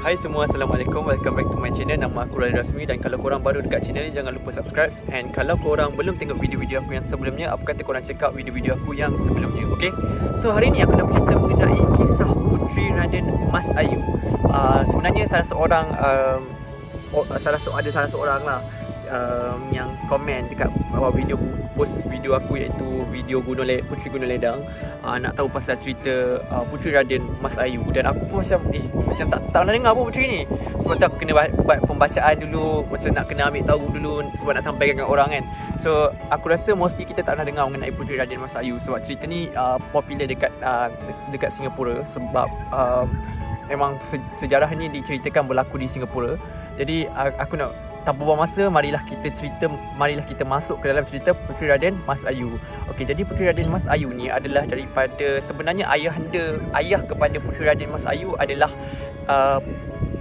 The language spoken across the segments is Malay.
Hai semua, Assalamualaikum. Welcome back to my channel. Nama aku Radin Rasmi. Dan kalau korang baru dekat channel ni, jangan lupa subscribe. And kalau korang belum tengok video-video aku yang sebelumnya, apa kata korang check out video-video aku yang sebelumnya. Okay, so hari ni aku nak bercerita mengenai kisah Puteri Raden Mas Ayu. Sebenarnya salah seorang lah yang komen dekat bawah post video aku, iaitu video Puteri Gunung Ledang, nak tahu pasal cerita Puteri Raden Mas Ayu. Dan aku pun macam tak pernah dengar pun Puteri ni. Sebab tu aku kena buat pembacaan dulu, macam nak kena ambil tahu dulu sebab nak sampaikan dengan orang kan. So aku rasa mostly kita tak pernah dengar mengenai Puteri Raden Mas Ayu, sebab cerita ni popular dekat Singapura. Sebab memang sejarah ni diceritakan berlaku di Singapura. Jadi aku nak, tanpa buang masa, marilah kita masuk ke dalam cerita Puteri Raden Mas Ayu. Okey, jadi Puteri Raden Mas Ayu ni adalah daripada, sebenarnya ayah kepada Puteri Raden Mas Ayu adalah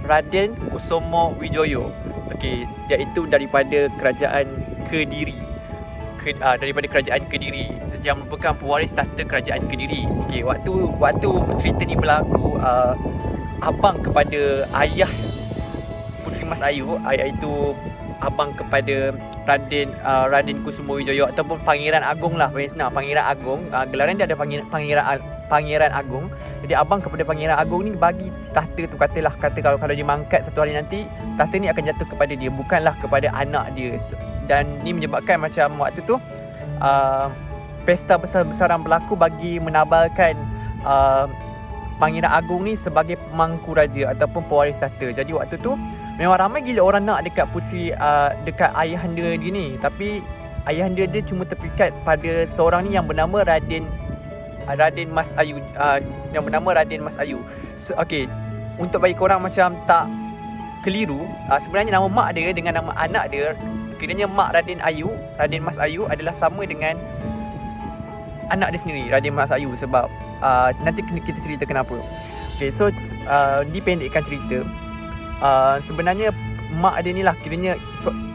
Raden Kusumo Wijoyo. Okey, iaitu daripada kerajaan Kediri. Daripada kerajaan Kediri yang merupakan pewaris tahta kerajaan Kediri. Okey, waktu cerita ni berlaku, abang kepada ayah Puteri Mas Ayu, iaitu abang kepada Raden Kusumo Wijoyo ataupun Pangeran Agong lah, paling senang Pangeran Agong. Gelaran dia ada Pangeran Agong. Jadi abang kepada Pangeran Agong ni bagi tahta tu, kata kalau dia mangkat satu hari nanti, tahta ni akan jatuh kepada dia, bukanlah kepada anak dia. Dan ni menyebabkan macam waktu tu pesta besar-besaran berlaku bagi menabalkan Pangeran Agong ni sebagai pemangku raja ataupun pewaris tahta. Jadi waktu tu memang ramai gila orang nak dekat dekat ayahanda dia ni. Tapi ayahanda dia cuma terpikat pada seorang ni yang bernama Raden Mas Ayu. Okey, untuk bagi korang macam tak keliru, sebenarnya nama mak dia dengan nama anak dia, kiranya mak Raden Mas Ayu adalah sama dengan anak dia sendiri, Raden Mas Ayu. Sebab nanti kita cerita kenapa. Okay, so dipendekkan cerita, sebenarnya mak dia ni lah, kiranya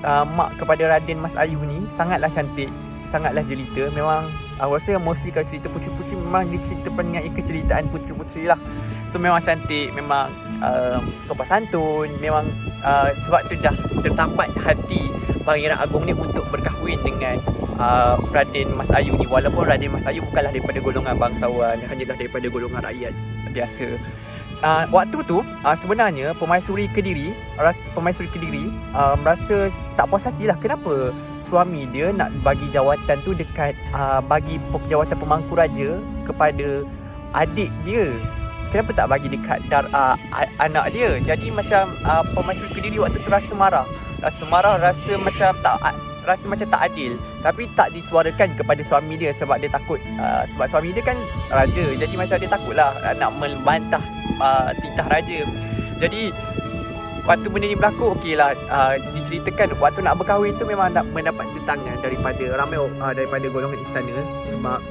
mak kepada Raden Mas Ayu ni sangatlah cantik, sangatlah jelita. Memang aku rasa mostly kalau cerita puteri-puteri memang diceritakan dengan keceritaan puteri-puteri lah. So memang cantik, memang sopan santun. Memang sebab tu dah tertambat hati Pangeran Agong ni untuk berkahwin dengan Raden Mas Ayu ni. Walaupun Raden Mas Ayu bukanlah daripada golongan bangsawan, hanyalah daripada golongan rakyat biasa. Waktu tu sebenarnya Pemaisuri Kediri merasa tak puas hati lah. Kenapa suami dia nak bagi jawatan tu bagi jawatan pemangku raja kepada adik dia? Kenapa tak bagi dekat anak dia? Jadi macam Pemaisuri Kediri waktu tu rasa marah, rasa macam tak adil. Tapi tak disuarakan kepada suami dia sebab dia takut, sebab suami dia kan raja. Jadi macam dia takutlah nak membantah titah raja. Jadi waktu benda ni berlaku, okeylah, diceritakan waktu nak berkahwin tu memang nak mendapat tentangan daripada ramai daripada golongan istana. Sebab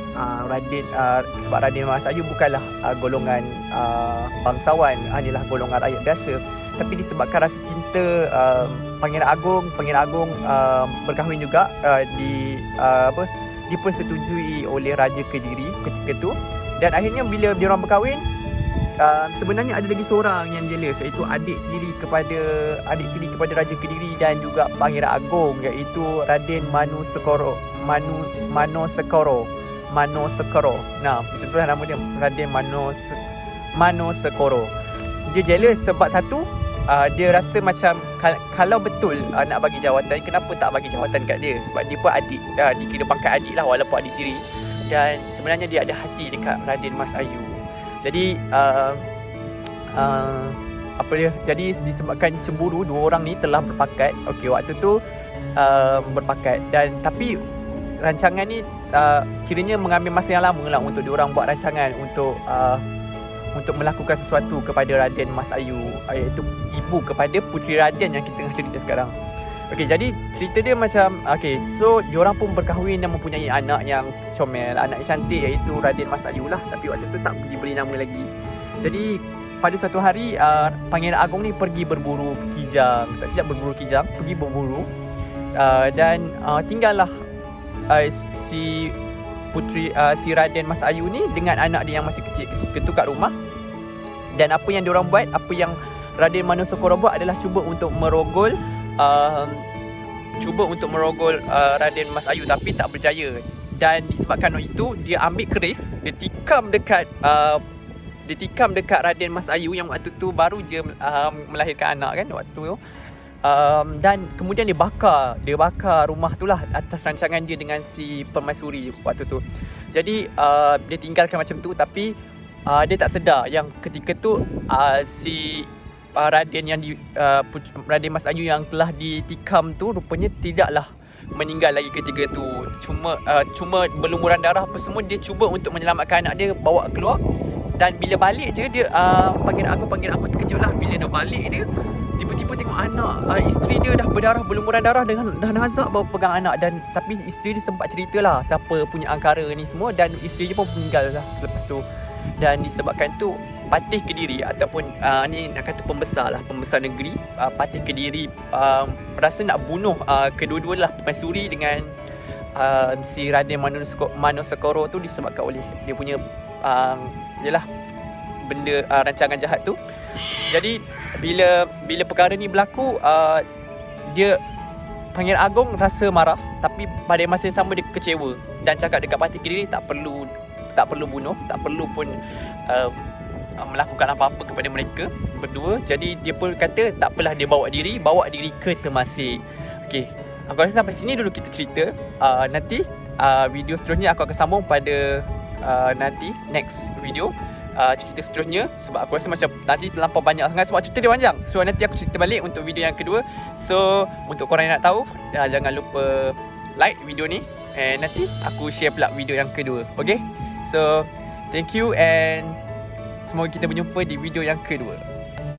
Raden Mas Ayu bukanlah golongan bangsawan, hanyalah golongan rakyat biasa. Tapi disebabkan rasa cinta Pangeran Agong berkahwin juga, dipersetujui oleh Raja Kediri ketika tu. Dan akhirnya bila diorang berkahwin, sebenarnya ada lagi seorang yang jealous, iaitu adik tiri kepada Raja Kediri dan juga Pangeran Agong, iaitu Raden Manosekoro. Nah, macam tu lah nama dia, Raden Manosekoro. Dia jealous sebab satu, dia rasa macam kalau betul nak bagi jawatan, kenapa tak bagi jawatan kat dia? Sebab dia pun adik, dikira pangkat adik lah walaupun adik tiri. Dan sebenarnya dia ada hati dekat Raden Mas Ayu. Jadi jadi disebabkan cemburu, dua orang ni telah berpakat. Okey, waktu tu berpakat. Dan tapi rancangan ni kiranya mengambil masa yang lama lah untuk diorang buat rancangan untuk melakukan sesuatu kepada Raden Mas Ayu, iaitu ibu kepada Puteri Raden yang kita tengah cerita sekarang. Okey, jadi cerita dia macam, okey, so diorang pun berkahwin dan mempunyai anak yang comel, anak yang cantik, iaitu Raden Mas Ayu lah. Tapi waktu tu tak diberi nama lagi. Jadi pada suatu hari Pangeran Agong ni pergi berburu kijang, pergi berburu, dan tinggallah si Raden Mas Ayu ni dengan anak dia yang masih kecil tu kat rumah. Dan apa yang diorang buat, apa yang Raden Manusakara buat adalah cuba untuk merogol Raden Mas Ayu, tapi tak berjaya. Dan disebabkan itu, dia ambil keris, dia tikam dekat Raden Mas Ayu yang waktu tu baru je melahirkan anak kan waktu tu. Dan kemudian dia bakar rumah tu lah atas rancangan dia dengan si Permaisuri waktu tu. Jadi dia tinggalkan macam tu, tapi dia tak sedar yang ketika tu si Raden Raden Mas Ayu yang telah ditikam tu rupanya tidaklah meninggal lagi ketika tu. Cuma berlumuran darah apa semua. Dia cuba untuk menyelamatkan anak dia, bawa keluar. Dan bila balik je dia panggil aku terkejut lah. Bila dah balik dia, tiba-tiba tengok anak, isteri dia dah berdarah, berlumuran darah dengan dah nazak bawa pegang anak. Dan tapi isteri dia sempat cerita lah siapa punya angkara ni semua, dan isteri dia pun meninggal lah selepas tu. Dan disebabkan tu Patih Kediri ataupun ni nak kata pembesar negeri, Patih Kediri rasa nak bunuh kedua-dua lah, Permaisuri dengan si Raden Manusakara tu, disebabkan oleh dia punya yalah benda rancangan jahat tu. Jadi bila perkara ni berlaku, dia Pangeran Agong rasa marah, tapi pada masa yang sama dia kecewa dan cakap dekat Patih Kediri tak perlu bunuh, tak perlu pun melakukan apa-apa kepada mereka berdua. Jadi dia pun kata tak apalah, dia bawa diri ke Temasek. Okey, aku rasa sampai sini dulu kita cerita. Nanti video seterusnya aku akan sambung pada nanti next video cerita seterusnya, sebab aku rasa macam nanti terlampau banyak sangat sebab cerita dia panjang. So nanti aku cerita balik untuk video yang kedua. So untuk korang yang nak tahu, jangan lupa like video ni, and nanti aku share pula video yang kedua. Okay, so thank you and semoga kita berjumpa di video yang kedua.